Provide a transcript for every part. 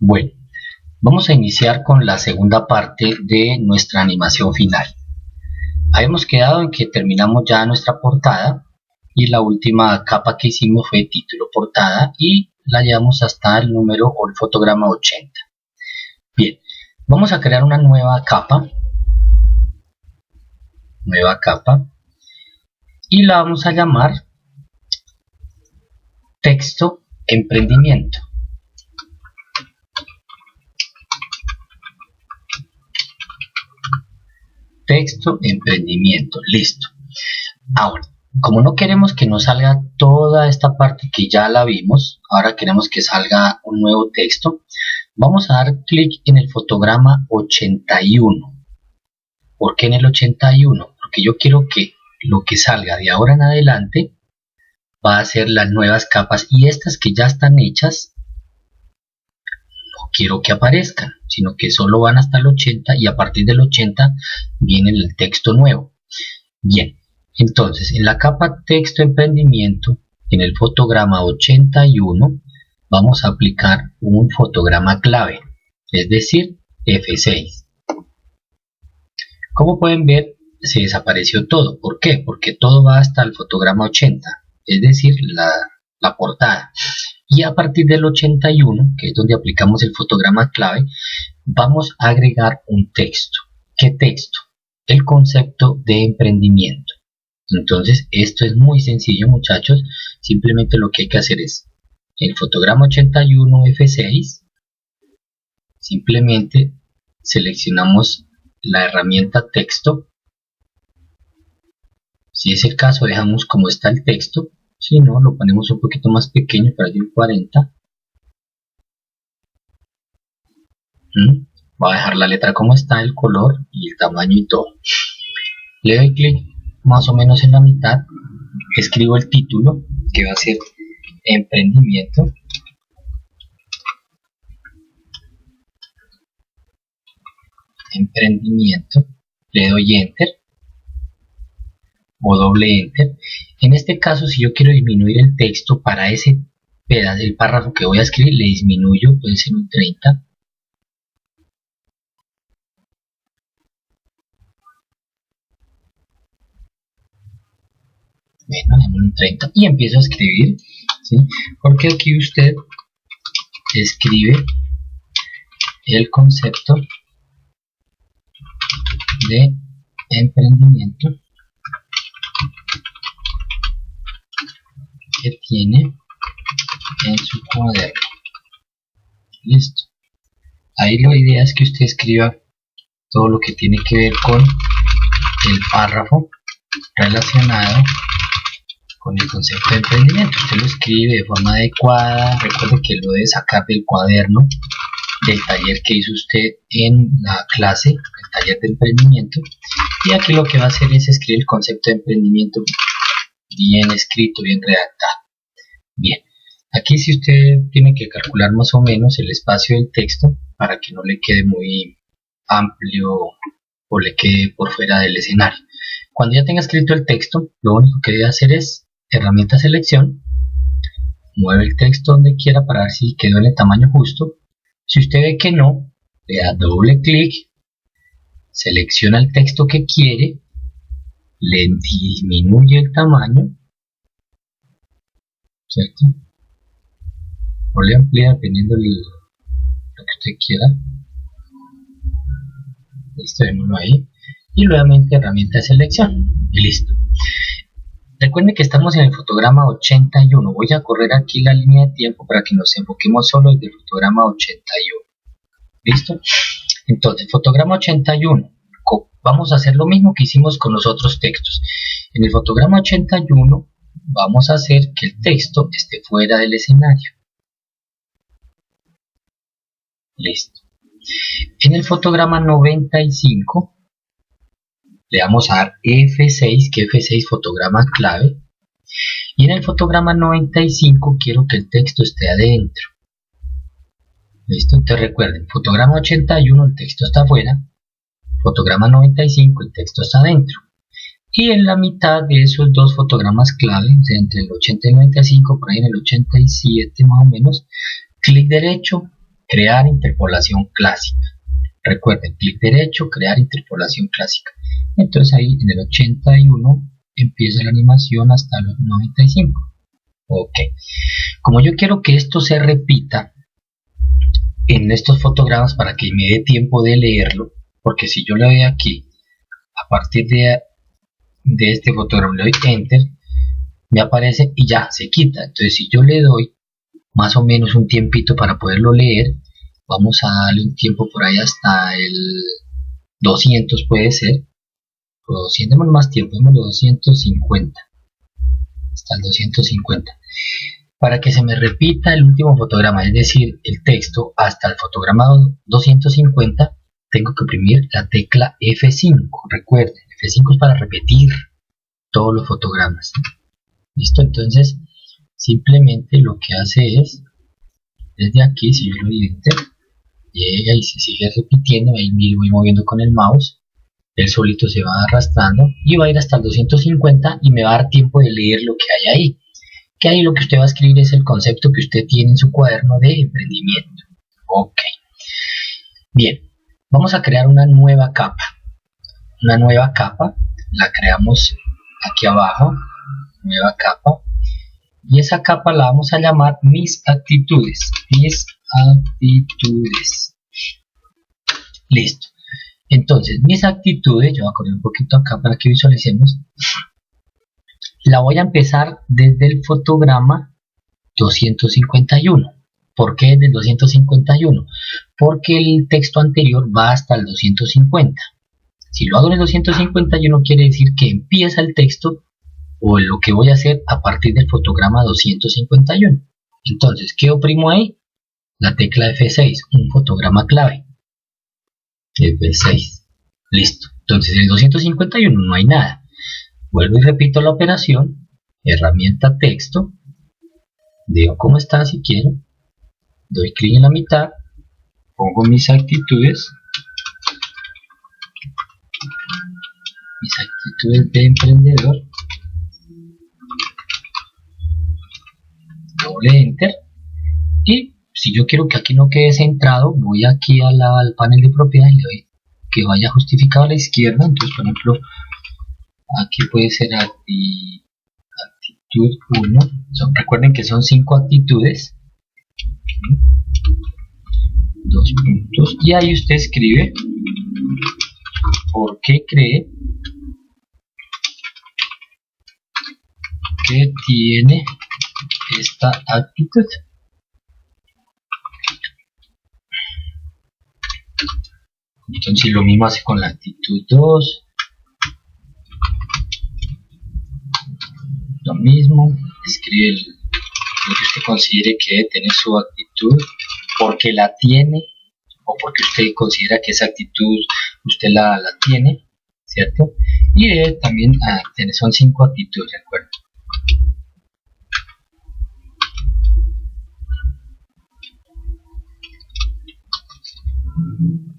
Bueno, vamos a iniciar con la segunda parte de nuestra animación final. Habíamos quedado en que terminamos ya nuestra portada y la última capa que hicimos fue título portada y la llevamos hasta el número o el fotograma 80. Bien, vamos a crear una nueva capa y la vamos a llamar texto emprendimiento. Texto emprendimiento, listo. Ahora, como no queremos que nos salga toda esta parte que ya la vimos, ahora queremos que salga un nuevo texto, vamos a dar clic en el fotograma 81. ¿Por qué en el 81? Porque yo quiero que lo que salga de ahora en adelante va a ser las nuevas capas, y estas que ya están hechas no quiero que aparezcan, sino que solo van hasta el 80 y a partir del 80 viene el texto nuevo. Bien, entonces en la capa texto emprendimiento, en el fotograma 81 vamos a aplicar un fotograma clave, es decir, F6. Como pueden ver, se desapareció todo. ¿Por qué? Porque todo va hasta el fotograma 80, es decir, la portada. Y a partir del 81, que es donde aplicamos el fotograma clave, vamos a agregar un texto. ¿Qué texto? El concepto de emprendimiento. Entonces, esto es muy sencillo, muchachos. Simplemente lo que hay que hacer es el fotograma 81 F6. Simplemente seleccionamos la herramienta texto. Si es el caso, dejamos como está el texto. Si no, lo ponemos un poquito más pequeño, para allí un 40. Voy a dejar la letra como está, el color y el tamaño y todo. Le doy clic más o menos en la mitad. Escribo el título, que va a ser emprendimiento. Le doy enter o doble enter. En este caso, si yo quiero disminuir el texto para ese pedazo del párrafo que voy a escribir, le disminuyo, puede ser un 30. Bueno, un 30 y empiezo a escribir, ¿sí? Porque aquí usted escribe el concepto de emprendimiento que tiene en su cuaderno. Listo. Ahí la idea es que usted escriba todo lo que tiene que ver con el párrafo relacionado con el concepto de emprendimiento. Usted lo escribe de forma adecuada. Recuerde que lo debe sacar del cuaderno del taller que hizo usted en la clase, el taller de emprendimiento, y aquí lo que va a hacer es escribir el concepto de emprendimiento bien escrito, bien redactado. Bien, aquí si usted tiene que calcular más o menos el espacio del texto para que no le quede muy amplio o le quede por fuera del escenario. Cuando ya tenga escrito el texto, lo único que debe hacer es herramienta selección, mueve el texto donde quiera para ver si quedó en el tamaño justo. Si usted ve que no, le da doble clic, selecciona el texto que quiere, le disminuye el tamaño, ¿cierto? O le amplía dependiendo de lo que usted quiera. Listo, démoslo ahí. Y nuevamente herramienta de selección. Y listo. Recuerden que estamos en el fotograma 81. Voy a correr aquí la línea de tiempo para que nos enfoquemos solo en el fotograma 81. ¿Listo? Entonces, fotograma 81. Vamos a hacer lo mismo que hicimos con los otros textos. En el fotograma 81 vamos a hacer que el texto esté fuera del escenario. Listo. En el fotograma 95 le vamos a dar F6, que F6 fotograma clave. Y en el fotograma 95 quiero que el texto esté adentro. Listo, entonces recuerden, fotograma 81 el texto está afuera, fotograma 95 el texto está adentro. Y en la mitad de esos dos fotogramas clave, o sea, entre el 80 y el 95, por ahí en el 87 más o menos, clic derecho, crear interpolación clásica. Recuerden, clic derecho, crear interpolación clásica. Entonces ahí en el 81 empieza la animación hasta los 95. Ok. Como yo quiero que esto se repita en estos fotogramas para que me dé tiempo de leerlo, porque si yo le doy aquí, a partir de este fotograma, le doy Enter, me aparece y ya se quita. Entonces si yo le doy más o menos un tiempito para poderlo leer, vamos a darle un tiempo por ahí hasta el 200 puede ser, o 200, démosle más tiempo, démosle 250, hasta el 250, para que se me repita el último fotograma, es decir, el texto hasta el fotograma 250, tengo que oprimir la tecla F5, recuerden, F5 es para repetir todos los fotogramas. Listo, entonces simplemente lo que hace es, desde aquí, si yo lo doy Enter, llega y se sigue repitiendo, ahí voy moviendo con el mouse, él solito se va arrastrando y va a ir hasta el 250 y me va a dar tiempo de leer lo que hay ahí. Que ahí lo que usted va a escribir es el concepto que usted tiene en su cuaderno de emprendimiento. Ok. Bien, vamos a crear una nueva capa. Una nueva capa, la creamos aquí abajo, nueva capa. Y esa capa la vamos a llamar Mis Actitudes. Mis Actitudes. Listo. Entonces, mis actitudes, yo voy a poner un poquito acá para que visualicemos. La voy a empezar desde el fotograma 251. ¿Por qué desde el 251? Porque el texto anterior va hasta el 250. Si lo hago en el 251 quiere decir que empieza el texto o lo que voy a hacer a partir del fotograma 251. Entonces, ¿qué oprimo ahí? La tecla F6, un fotograma clave. F6. Listo. Entonces, en el 251 no hay nada. Vuelvo y repito la operación. Herramienta texto. Digo cómo está si quiero. Doy clic en la mitad. Pongo mis actitudes. Mis actitudes de emprendedor. Doble enter. Y si yo quiero que aquí no quede centrado, voy aquí al panel de propiedades y le doy que vaya justificado a la izquierda. Entonces, por ejemplo, aquí puede ser actitud 1. Recuerden que son 5 actitudes. 2 puntos. Y ahí usted escribe por qué cree que tiene esta actitud. Entonces lo mismo hace con la actitud 2. Lo mismo, escribe lo que usted considere que debe tener su actitud, porque la tiene o porque usted considera que esa actitud usted la tiene, ¿cierto? Y debe también tener, son 5 actitudes, ¿recuerdo?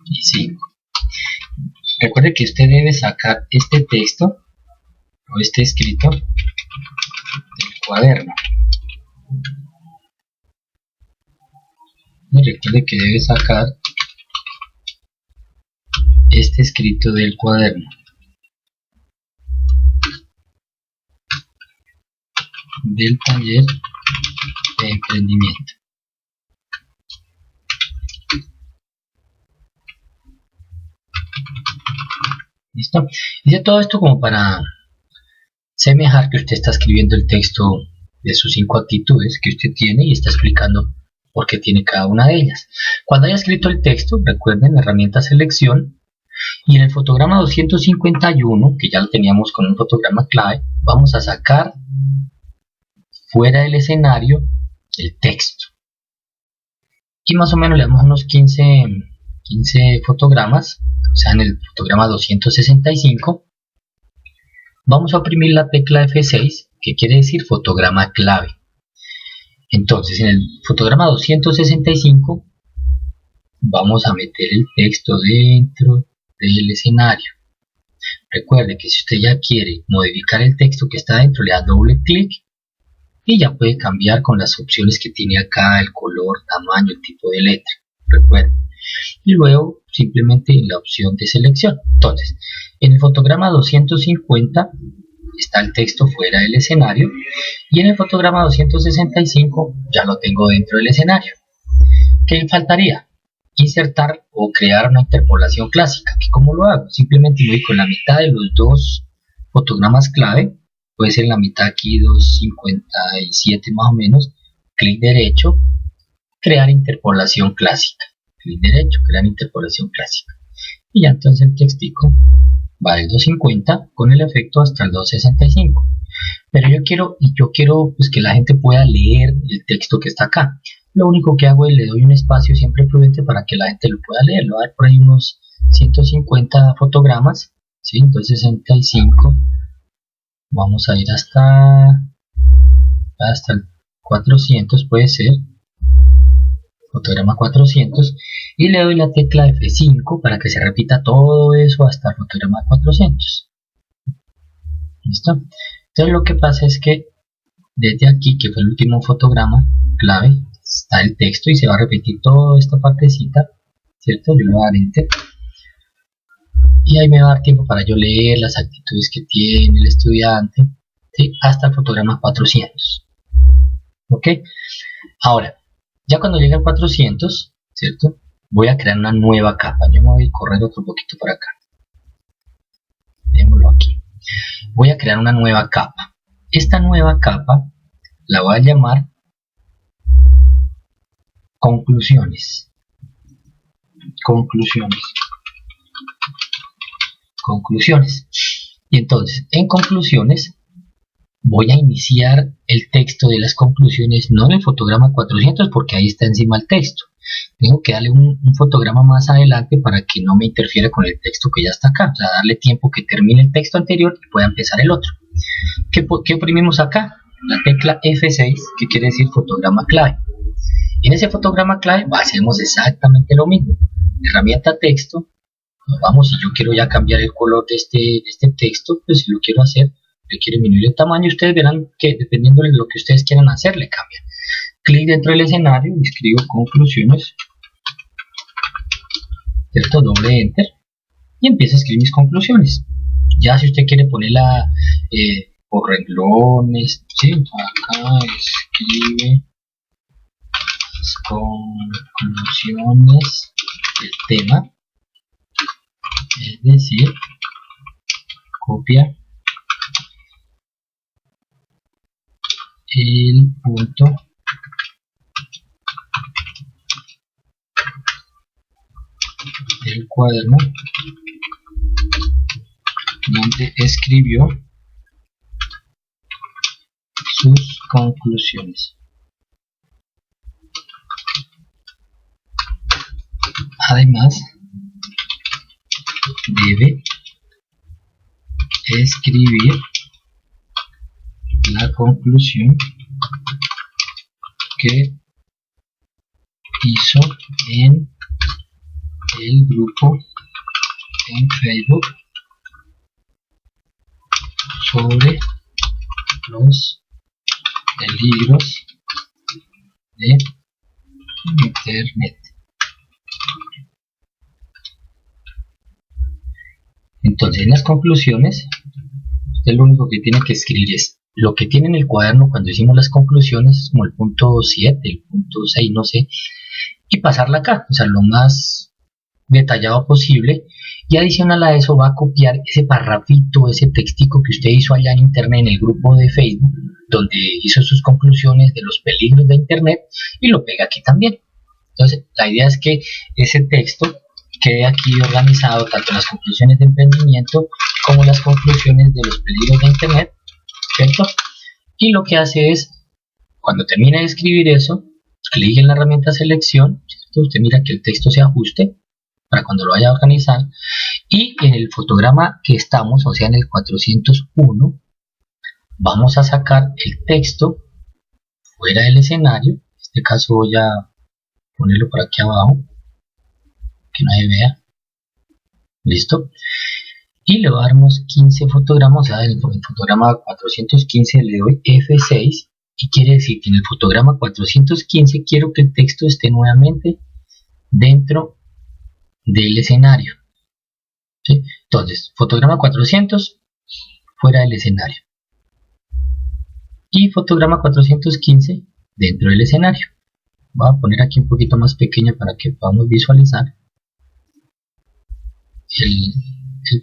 Y 5. Recuerde que usted debe sacar este texto o este escrito del cuaderno. Y recuerde que debe sacar este escrito del cuaderno. Del taller de emprendimiento. ¿Listo? Hice todo esto como para semejar que usted está escribiendo el texto de sus 5 actitudes que usted tiene y está explicando por qué tiene cada una de ellas. Cuando haya escrito el texto, recuerden la herramienta selección y en el fotograma 251, que ya lo teníamos con un fotograma clave, vamos a sacar fuera del escenario el texto. Y más o menos le damos unos 15 fotogramas, o sea en el fotograma 265 vamos a oprimir la tecla F6, que quiere decir fotograma clave. Entonces en el fotograma 265 vamos a meter el texto dentro del escenario. Recuerde que si usted ya quiere modificar el texto que está dentro, le da doble clic y ya puede cambiar con las opciones que tiene acá, el color, tamaño, el tipo de letra. y luego simplemente en la opción de selección. Entonces, en el fotograma 250 está el texto fuera del escenario y en el fotograma 265 ya lo tengo dentro del escenario. ¿Qué faltaría? Insertar o crear una interpolación clásica. ¿Que ¿Cómo lo hago? Simplemente me voy con la mitad de los dos fotogramas clave, puede ser la mitad aquí, 257 más o menos, clic derecho, crear interpolación clásica, clic derecho, crear interpolación clásica, y ya entonces el textico va del 250 con el efecto hasta el 265. Pero yo quiero pues que la gente pueda leer el texto que está acá. Lo único que hago es le doy un espacio siempre prudente para que la gente lo pueda leer. Le voy a dar por ahí unos 150 fotogramas, ¿sí? Entonces 65, vamos a ir hasta el 400, puede ser, fotograma 400, y le doy la tecla F5 para que se repita todo eso hasta el fotograma 400. ¿Listo? Entonces lo que pasa es que desde aquí, que fue el último fotograma clave, está el texto y se va a repetir toda esta partecita, ¿cierto? Yo le voy a dar enter y ahí me va a dar tiempo para yo leer las actitudes que tiene el estudiante, ¿sí? Hasta el fotograma 400. ¿Ok? Ahora, ya cuando llegue al 400, ¿cierto? Voy a crear una nueva capa. Yo me voy a correr otro poquito por acá. Démoslo aquí. Voy a crear una nueva capa. Esta nueva capa la voy a llamar conclusiones. Conclusiones. Y entonces, en conclusiones, voy a iniciar el texto de las conclusiones, no en el fotograma 400, porque ahí está encima el texto. Tengo que darle un fotograma más adelante para que no me interfiera con el texto que ya está acá. O sea, darle tiempo que termine el texto anterior y pueda empezar el otro. ¿Qué oprimimos acá? La tecla F6, que quiere decir fotograma clave. Y en ese fotograma clave hacemos exactamente lo mismo. Herramienta texto, vamos, si yo quiero ya cambiar el color de este texto, pues si lo quiero hacer, le quiero disminuir el tamaño, ustedes verán que dependiendo de lo que ustedes quieran hacer, le cambian. Clic dentro del escenario, escribo conclusiones, ¿cierto? Doble enter y empiezo a escribir mis conclusiones. Ya si usted quiere ponerla por renglones, ¿sí? Acá escribe conclusiones del tema, es decir, copia el punto del cuaderno donde escribió sus conclusiones. Además, debe escribir la conclusión que hizo en el grupo en Facebook sobre los peligros de Internet. Entonces, en las conclusiones, usted lo único que tiene que escribir es lo que tiene en el cuaderno cuando hicimos las conclusiones, como el punto 7, el punto 6, no sé, y pasarla acá, o sea, lo más detallado posible, y adicional a eso va a copiar ese parrafito, ese textico que usted hizo allá en internet, en el grupo de Facebook, donde hizo sus conclusiones de los peligros de Internet, y lo pega aquí también. Entonces, la idea es que ese texto quede aquí organizado, tanto las conclusiones de emprendimiento como las conclusiones de los peligros de Internet, ¿cierto? Y lo que hace es, cuando termine de escribir eso, clic en la herramienta selección, ¿cierto? Usted mira que el texto se ajuste para cuando lo vaya a organizar, y en el fotograma que estamos, o sea en el 401, vamos a sacar el texto fuera del escenario. En este caso voy a ponerlo por aquí abajo, que nadie vea. Listo. Y le damos 15 fotogramas, o sea, en el fotograma 415 le doy F6, y quiere decir que en el fotograma 415 quiero que el texto esté nuevamente dentro del escenario. ¿Sí? Entonces, fotograma 400 fuera del escenario y fotograma 415 dentro del escenario. Voy a poner aquí un poquito más pequeño para que podamos visualizar el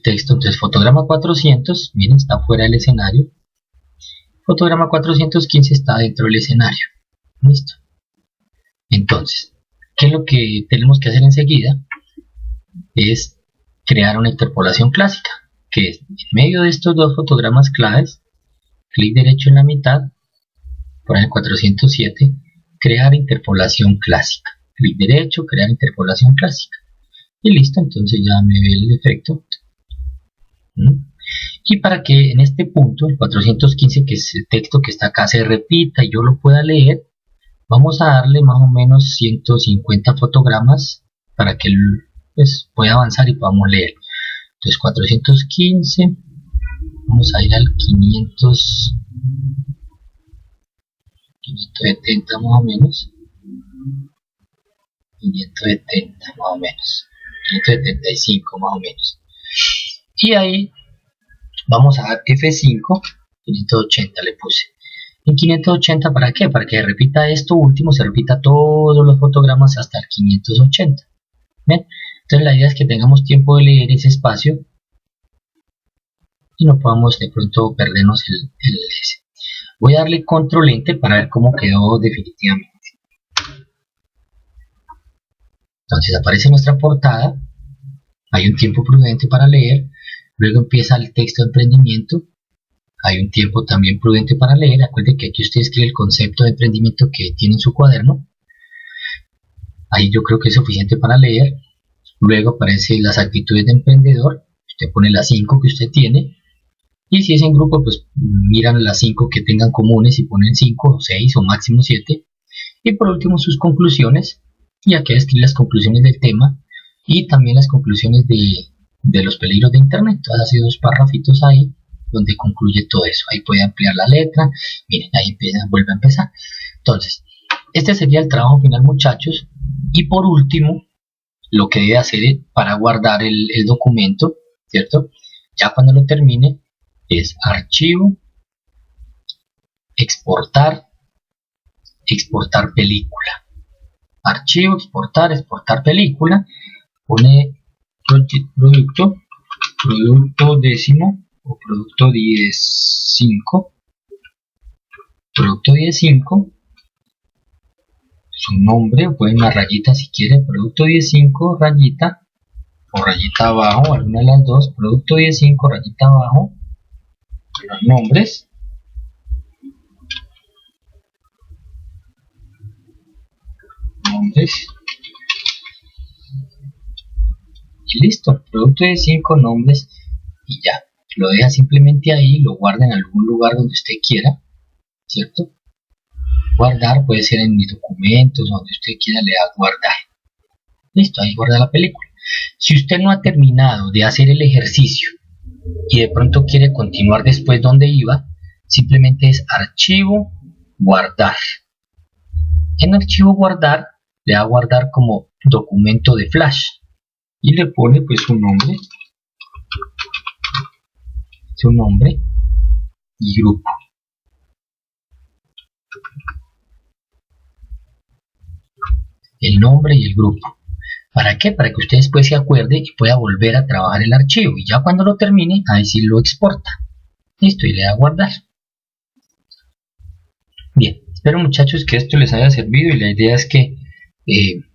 texto. Entonces, fotograma 400, miren, está fuera del escenario. Fotograma 415 está dentro del escenario. Listo. Entonces, ¿qué es lo que tenemos que hacer enseguida? Es crear una interpolación clásica, que es en medio de estos dos fotogramas claves, clic derecho en la mitad, por el 407, crear interpolación clásica. Clic derecho, crear interpolación clásica. Y listo, entonces ya me ve el efecto. Y para que en este punto, el 415, que es el texto que está acá, se repita y yo lo pueda leer, vamos a darle más o menos 150 fotogramas para que pues, pueda avanzar y podamos leer. Entonces 415, vamos a ir al 570 más o menos, 570 más o menos, 575 más o menos. Y ahí vamos a dar F5, 580 le puse. En 580, ¿para qué? Para que repita esto último, se repita todos los fotogramas hasta el 580. ¿Ven? Entonces la idea es que tengamos tiempo de leer ese espacio y no podamos de pronto perdernos el S. Voy a darle control enter para ver cómo quedó definitivamente. Entonces aparece nuestra portada, hay un tiempo prudente para leer, luego empieza el texto de emprendimiento, hay un tiempo también prudente para leer. Acuérdense que aquí usted escribe el concepto de emprendimiento que tiene en su cuaderno, ahí yo creo que es suficiente para leer. Luego aparecen las actitudes de emprendedor, usted pone las 5 que usted tiene, y si es en grupo pues miran las 5 que tengan comunes y ponen 5 o 6 o máximo 7, y por último sus conclusiones, y aquí escribir las conclusiones del tema y también las conclusiones de los peligros de internet. Hace dos párrafitos ahí donde concluye todo eso. Ahí puede ampliar la letra, miren, ahí empieza, vuelve a empezar. Entonces, este sería el trabajo final, muchachos. Y por último, lo que debe hacer para guardar el documento, ¿cierto? Ya cuando lo termine, es archivo, exportar, exportar película. Archivo, exportar, exportar película. Pone producto décimo o producto 10.5, producto 10.5, su nombre, o pueden una rayita si quieren, producto 10.5, rayita o rayita abajo, alguna de las dos, producto 10.5, rayita abajo, los nombres, y listo, producto 10.5, nombres, y ya, lo deja simplemente ahí, lo guarda en algún lugar donde usted quiera, ¿cierto? Guardar puede ser en mis documentos, donde usted quiera le da guardar. Listo, ahí guarda la película. Si usted no ha terminado de hacer el ejercicio y de pronto quiere continuar después donde iba, simplemente es archivo, guardar. En archivo guardar le da a guardar como documento de flash y le pone pues su nombre y grupo. El nombre y el grupo. ¿Para qué? Para que usted después se acuerde y pueda volver a trabajar el archivo. Y ya cuando lo termine, ahí sí lo exporta. Listo, y le da a guardar. Bien, espero muchachos que esto les haya servido y la idea es que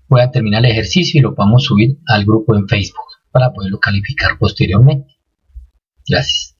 puedan terminar el ejercicio y lo podamos subir al grupo en Facebook para poderlo calificar posteriormente. Gracias.